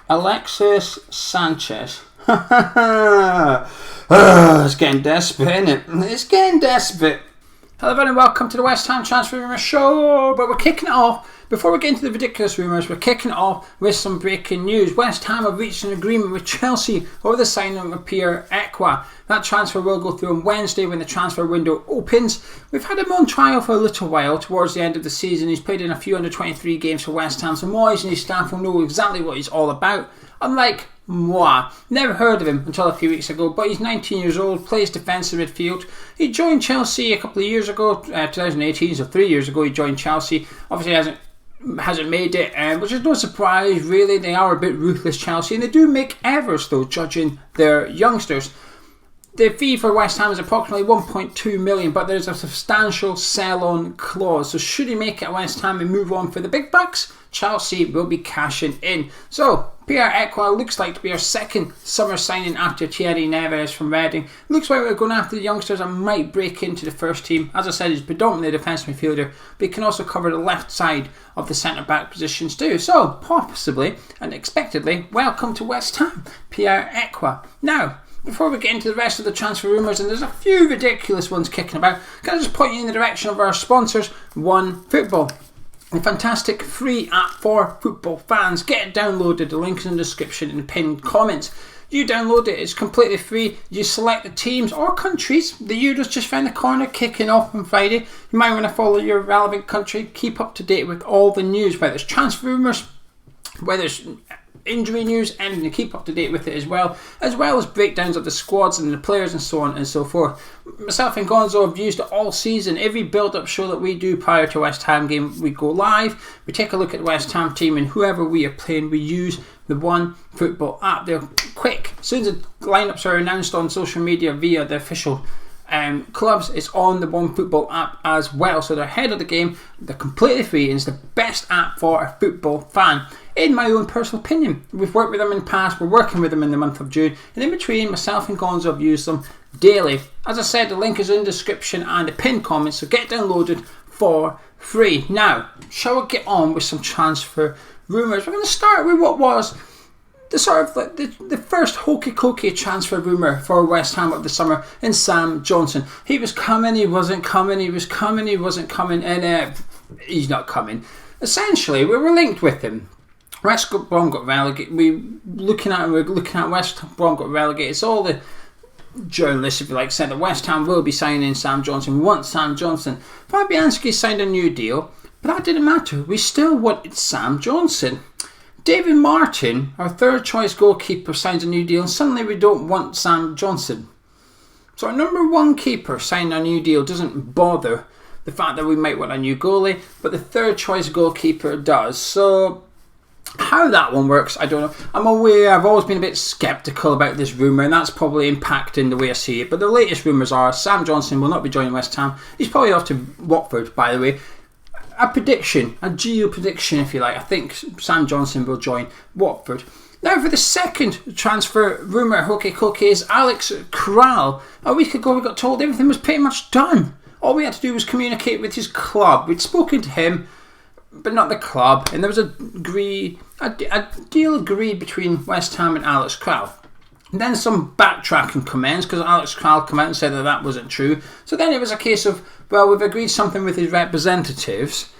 Alexis Sanchez. It's getting desperate, isn't it? It's getting desperate. Hello everyone and welcome to the West Ham Transfer Rumours Show. But we're kicking it off. Before we get into the ridiculous rumours, we're kicking it off with some breaking news. West Ham have reached an agreement with Chelsea over the signing of Pierre Ekwah. That transfer will go through on Wednesday when the transfer window opens. We've had him on trial for a little while towards the end of the season. He's played in a few under-23 games for West Ham, so Moyes and his staff will know exactly what he's all about. Unlike Moyes, never heard of him until a few weeks ago, but he's 19 years old, plays defensive midfield. He joined Chelsea a couple of years ago, 2018, so 3 years ago he joined Chelsea. Obviously hasn't made it, which is no surprise really. They are a bit ruthless, Chelsea, and they do make errors though, judging their youngsters. The fee for West Ham is approximately 1.2 million, but there's a substantial sell-on clause. So should he make it at West Ham and move on for the big bucks, Chelsea will be cashing in. So Pierre Ekwah looks like to be our second summer signing after Thierry Neves from Reading. Looks like we're going after the youngsters and might break into the first team. As I said, he's predominantly a defensive midfielder, but he can also cover the left side of the centre-back positions too. So possibly and expectedly, welcome to West Ham, Pierre Ekwah. Now, before we get into the rest of the transfer rumours, and there's a few ridiculous ones kicking about, can I just point you in the direction of our sponsors, OneFootball. A fantastic free app for football fans. Get it downloaded, the link is in the description and the pinned comments. You download it, it's completely free. You select the teams or countries. The Euros just round the corner, kicking off on Friday. You might want to follow your relevant country, keep up to date with all the news, whether it's transfer rumours, whether it's injury news, and to keep up to date with it as well as breakdowns of the squads and the players and so on and so forth. Myself and Gonzo have used it all season. Every build-up show that we do prior to West Ham game, we go live, we take a look at the West Ham team, and whoever we are playing, we use the OneFootball app. They're quick. As soon as the lineups are announced on social media via the official clubs, it's on the OneFootball app as well, so they're ahead of the game. They're completely free and it's the best app for a football fan, in my own personal opinion. We've worked with them in the past, we're working with them in the month of June, and in between, myself and Gonzo have used them daily. As I said, the link is in the description and the pinned comments, so get downloaded for free. Now, shall we get on with some transfer rumours? We're going to start with what was the sort of like the first hokey-cokey transfer rumour for West Ham of the summer in Sam Johnstone. He was coming, he wasn't coming, he was coming, he wasn't coming, and he's not coming. Essentially, we were linked with him. West Brom got relegated. We're looking at West Brom got relegated. It's all the journalists, if you like, said that West Ham will be signing Sam Johnstone. We want Sam Johnstone. Fabianski signed a new deal, but that didn't matter. We still wanted Sam Johnstone. David Martin, our third choice goalkeeper, signs a new deal, and suddenly we don't want Sam Johnstone. So our number one keeper signed a new deal doesn't bother the fact that we might want a new goalie, but the third choice goalkeeper does. So how that one works, I don't know. I'm aware, I've always been a bit sceptical about this rumour, and that's probably impacting the way I see it. But the latest rumours are Sam Johnstone will not be joining West Ham. He's probably off to Watford, by the way. A prediction, a geo-prediction if you like, I think Sam Johnstone will join Watford. Now for the second transfer rumour, hokey-cokey, is Alex Kral. A week ago we got told everything was pretty much done. All we had to do was communicate with his club. We'd spoken to him, but not the club, and there was a deal agreed between West Ham and Alex Kral. And then some backtracking commenced because Alex Kral came out and said that wasn't true. So then it was a case of, well, we've agreed something with his representatives,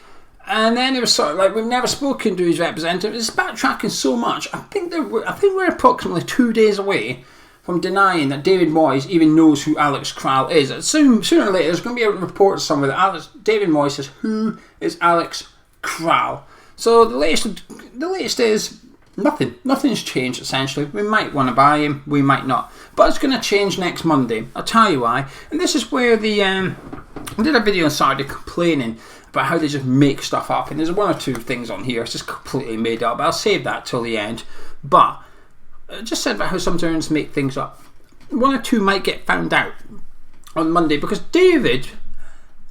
and then it was sort of like we've never spoken to his representatives. It's backtracking so much. I think we're approximately 2 days away from denying that David Moyes even knows who Alex Kral is. Sooner or later, there's going to be a report somewhere that David Moyes says, "Who is Alex Kral?" So the latest is nothing. Nothing's changed essentially. We might want to buy him, we might not. But it's going to change next Monday. I'll tell you why. And this is where I did a video on Saturday complaining about how they just make stuff up. And there's one or two things on here. It's just completely made up. I'll save that till the end. But I just said about how some journalists make things up. One or two might get found out on Monday because David,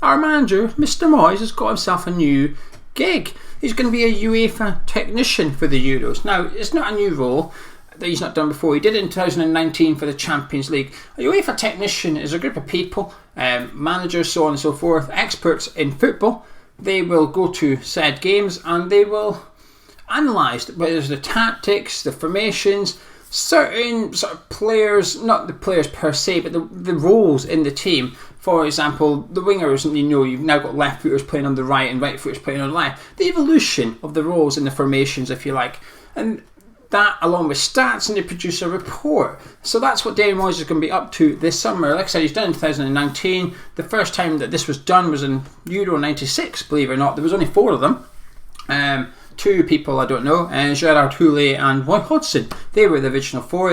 our manager, Mr. Moyes, has got himself a new gig. He's going to be a UEFA technician for the Euros. Now, it's not a new role that he's not done before. He did it in 2019 for the Champions League. A UEFA technician is a group of people, managers, so on and so forth, experts in football. They will go to said games and they will analysed whether it's the tactics, the formations, certain sort of players, not the players per se, but the roles in the team. For example, the wingers, you've now got left footers playing on the right and right footers playing on the left. The evolution of the roles in the formations, if you like. And that, along with stats, and they produce a report. So that's what David Moyes is going to be up to this summer. Like I said, he's done in 2019. The first time that this was done was in Euro 96, believe it or not. There was only 4 of them. 2 people I don't know, Gerard Houllier and Roy Hodgson. They were the original 4.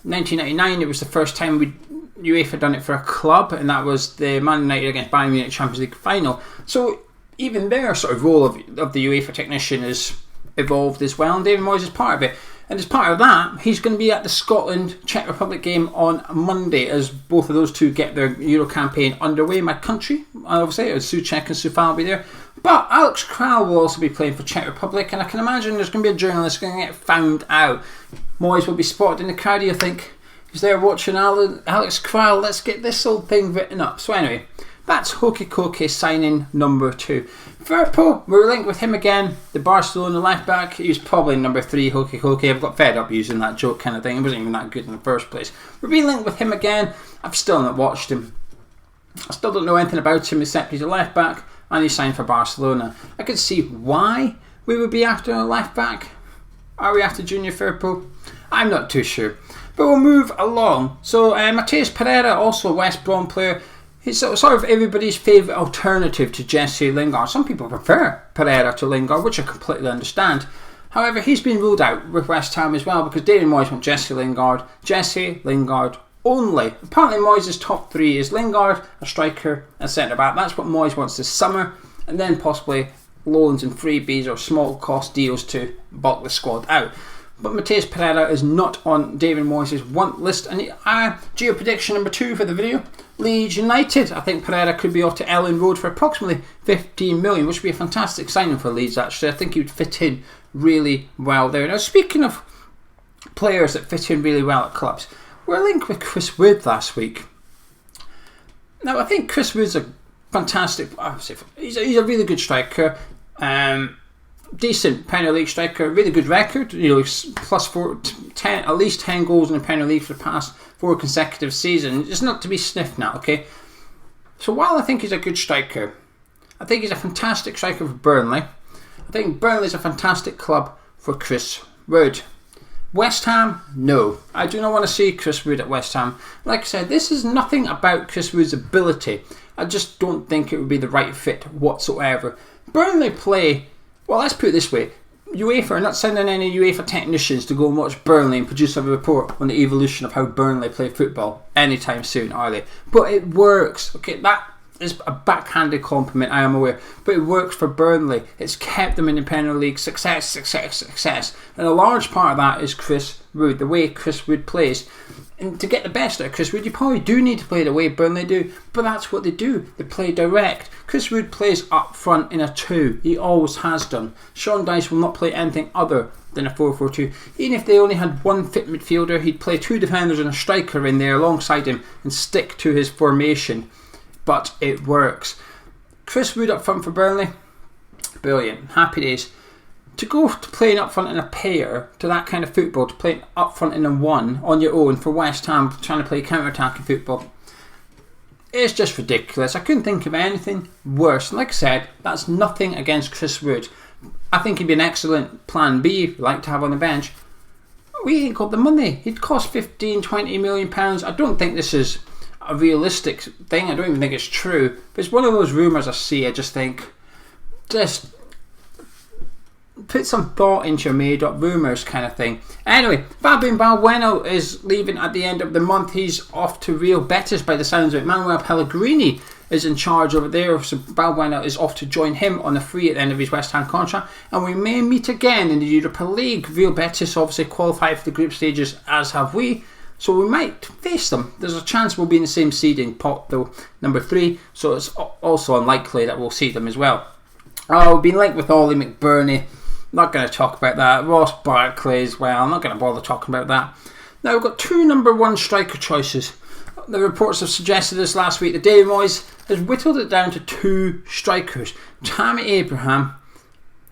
1999, it was the first time UEFA done it for a club, and that was the Man United against Bayern Munich Champions League final. So even their sort of role of the UEFA technician has evolved as well, and David Moyes is part of it. And as part of that, he's going to be at the Scotland-Czech Republic game on Monday, as both of those two get their Euro campaign underway. My country, obviously, Souček and Soufal will be there. But Alex Kral will also be playing for Czech Republic, and I can imagine there's going to be a journalist going to get found out. Moyes will be spotted in the crowd. You think, he's there watching Alex Kral, let's get this old thing written up. So anyway, that's Hokey Cokey signing number 2. Firpo, we're linked with him again, the Barcelona left back. He was probably number 3 Hokey Cokey. I've got fed up using that joke kind of thing. It wasn't even that good in the first place. We're being linked with him again. I've still not watched him. I still don't know anything about him except he's a left back and he's signed for Barcelona. I could see why we would be after a left back. Are we after Junior Firpo? I'm not too sure. But we'll move along. So Matias Pereira, also a West Brom player. He's sort of everybody's favourite alternative to Jesse Lingard. Some people prefer Pereira to Lingard, which I completely understand. However, he's been ruled out with West Ham as well because David Moyes wants Jesse Lingard only. Apparently Moyes' top 3 is Lingard, a striker, and centre-back. That's what Moyes wants this summer, and then possibly loans and freebies or small cost deals to bulk the squad out. But Matias Pereira is not on David Moyes' want list. And geo prediction number 2 for the video, Leeds United. I think Pereira could be off to Ellen Road for approximately 15 million, which would be a fantastic signing for Leeds actually. I think he would fit in really well there. Now speaking of players that fit in really well at clubs, we're linked with Chris Wood last week. Now I think Chris Wood's a fantastic, he's a really good striker. Decent Premier League striker, really good record, plus 10, at least 10 goals in the Premier League for the past 4 consecutive seasons. It's not to be sniffed at, okay? So while I think he's a good striker, I think he's a fantastic striker for Burnley. I think Burnley's a fantastic club for Chris Wood. West Ham, no. I do not want to see Chris Wood at West Ham. Like I said, this is nothing about Chris Wood's ability. I just don't think it would be the right fit whatsoever. Burnley play, well, let's put it this way. UEFA are not sending any UEFA technicians to go and watch Burnley and produce a report on the evolution of how Burnley play football anytime soon, are they? But it works. Okay, that is a backhanded compliment, I am aware. But it works for Burnley. It's kept them in the Premier League. Success. And a large part of that is Chris Wood, the way Chris Wood plays. And to get the best out of Chris Wood, you probably do need to play the way Burnley do, but that's what they do. They play direct. Chris Wood plays up front in a 2. He always has done. Sean Dyche will not play anything other than a 4-4-2. Even if they only had one fit midfielder, he'd play 2 defenders and a striker in there alongside him and stick to his formation. But it works. Chris Wood up front for Burnley, brilliant. Happy days. To go to playing up front in a pair, to that kind of football, to play up front in a 1 on your own for West Ham, trying to play counter-attacking football, it's just ridiculous. I couldn't think of anything worse. And like I said, that's nothing against Chris Wood. I think he'd be an excellent plan B, if you like to have on the bench. We ain't got the money. He'd cost 15-20 million pounds. I don't think this is a realistic thing. I don't even think it's true. But it's one of those rumours I see. I just think, just put some thought into your made up rumours kind of thing. Anyway, Fabian Balbuena is leaving at the end of the month. He's off to Real Betis by the sounds of it. Manuel Pellegrini is in charge over there, so Balbuena is off to join him on a free at the end of his West Ham contract, and we may meet again in the Europa League. Real Betis obviously qualified for the group stages, as have we, so we might face them. There's a chance we'll be in the same seeding pot though, number 3, so it's also unlikely that we'll see them as well. We've been linked with Ollie McBurney. Not going to talk about that. Ross Barkley as well. I'm not going to bother talking about that. Now we've got 2 number 1 striker choices. The reports have suggested this last week that David Moyes has whittled it down to 2 strikers. Tammy Abraham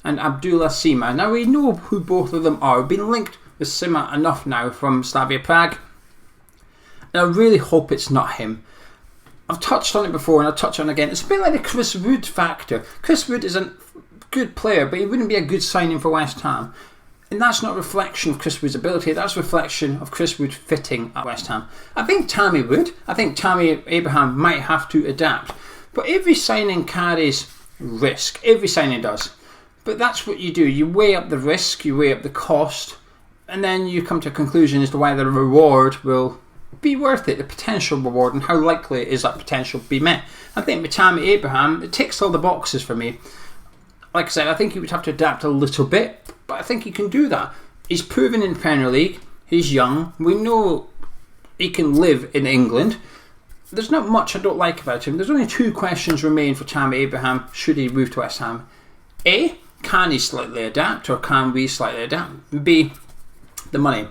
and Abdullah Sima. Now we know who both of them are. We've been linked with Sima enough now from Slavia Prague, and I really hope it's not him. I've touched on it before and I'll touch on it again. It's a bit like the Chris Wood factor. Chris Wood is a good player, but he wouldn't be a good signing for West Ham. And that's not a reflection of Chris Wood's ability, that's a reflection of Chris Wood fitting at West Ham. I think Tammy would. I think Tammy Abraham might have to adapt. But every signing carries risk. Every signing does. But that's what you do. You weigh up the risk, you weigh up the cost, and then you come to a conclusion as to why the reward will be worth it, the potential reward, and how likely is that potential to be met. I think with Tammy Abraham, it ticks all the boxes for me. Like I said, I think he would have to adapt a little bit, but I think he can do that. He's proven in the Premier League, he's young, we know he can live in England. There's not much I don't like about him. There's only 2 questions remain for Tammy Abraham should he move to West Ham. A, can he slightly adapt, or can we slightly adapt? B, the money.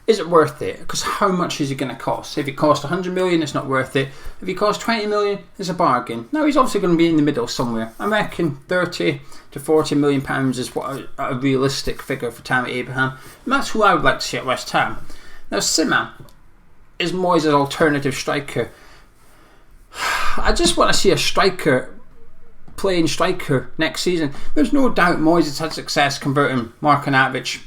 Is it worth it? Because how much is it going to cost? If it costs 100 million, it's not worth it. If it costs 20 million, it's a bargain. Now he's obviously going to be in the middle somewhere. I reckon 30 to 40 million pounds is what a realistic figure for Tammy Abraham. And that's who I would like to see at West Ham. Now Sima is Moyes' alternative striker. I just want to see a striker playing striker next season. There's no doubt Moyes has had success converting Markovic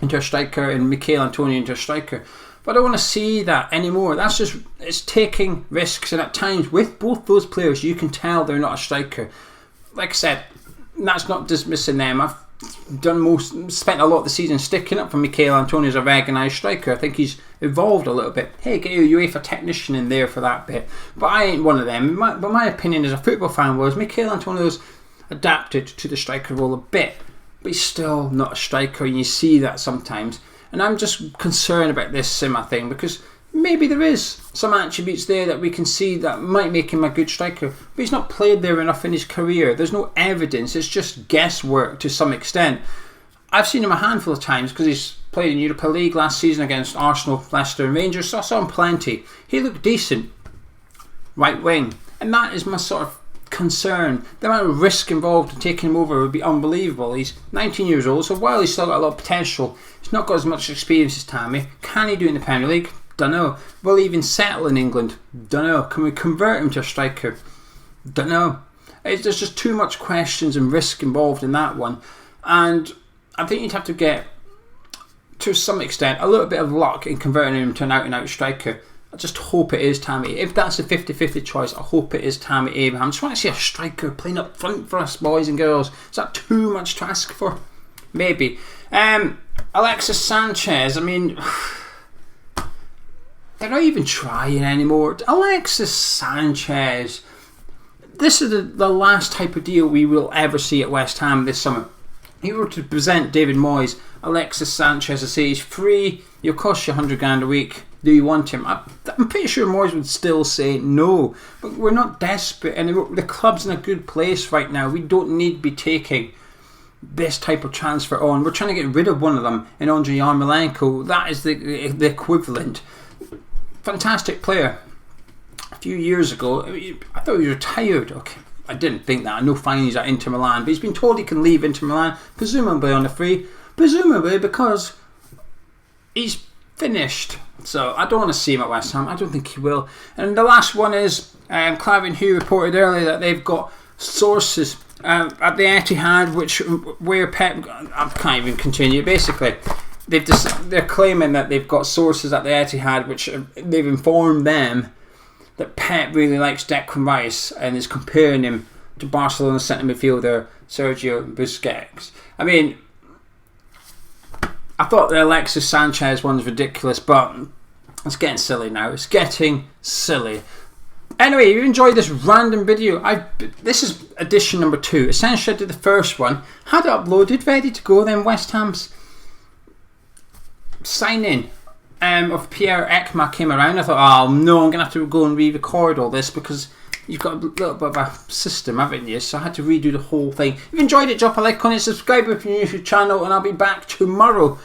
into a striker and Michail Antonio into a striker, but I don't want to see that anymore. That's just, it's taking risks, and at times with both those players you can tell they're not a striker. Like I said, that's not dismissing them. I've spent a lot of the season sticking up for Michail Antonio as a recognised striker. I think he's evolved a little bit. Hey, get your UEFA technician in there for that bit, but I ain't one of them. But my opinion as a football fan was Michail Antonio's adapted to the striker role a bit, but he's still not a striker, and you see that sometimes. And I'm just concerned about this Sima thing, because maybe there is some attributes there that we can see that might make him a good striker, but he's not played there enough in his career. There's no evidence, it's just guesswork to some extent. I've seen him a handful of times because he's played in Europa League last season against Arsenal, Leicester and Rangers, so I saw him plenty. He looked decent, right wing, and that is my sort of concern. The amount of risk involved in taking him over would be unbelievable. He's 19 years old, so while he's still got a lot of potential, he's not got as much experience as Tammy. Can he do it in the Premier League? Don't know. Will he even settle in England? Don't know. Can we convert him to a striker? Don't know. There's just too much questions and risk involved in that one, and I think you'd have to get, to some extent, a little bit of luck in converting him to an out-and-out striker. I just hope it is Tammy. If that's a 50-50 choice, I hope it is Tammy Abraham. I just want to see a striker playing up front for us, boys and girls. Is that too much to ask for? Maybe. Alexis Sanchez, I mean, they're not even trying anymore. Alexis Sanchez, this is the last type of deal we will ever see at West Ham this summer. If you were to present David Moyes Alexis Sanchez and say he's free, he'll cost you 100 grand a week, do you want him? I'm pretty sure Moyes would still say no, but we're not desperate, and the club's in a good place right now. We don't need to be taking this type of transfer on. We're trying to get rid of one of them in Andrei Yarmolenko. That is the equivalent. Fantastic player. A few years ago, I thought he was retired. Okay, I didn't think that. I know fine he's at Inter Milan, but he's been told he can leave Inter Milan, presumably on a free, presumably because he's finished. So I don't want to see him at West Ham. I don't think he will. And the last one is Clarion Hugh reported earlier that they've got sources at the Etihad, where Pep, I can't even continue. Basically, they're claiming that they've got sources at the Etihad which they've informed them that Pep really likes Declan Rice and is comparing him to Barcelona centre midfielder Sergio Busquets. I mean, I thought the Alexis Sanchez one's ridiculous, but it's getting silly now. It's getting silly. Anyway, if you enjoyed this random video, this is edition number 2. Essentially I did the first one, had it uploaded, ready to go, then West Ham's sign-in of Pierre Ekwah came around. I thought, oh no, I'm going to have to go and re-record all this because you've got a little bit of a system, haven't you? So I had to redo the whole thing. If you enjoyed it, drop a like on it, subscribe if you're new to the channel, and I'll be back tomorrow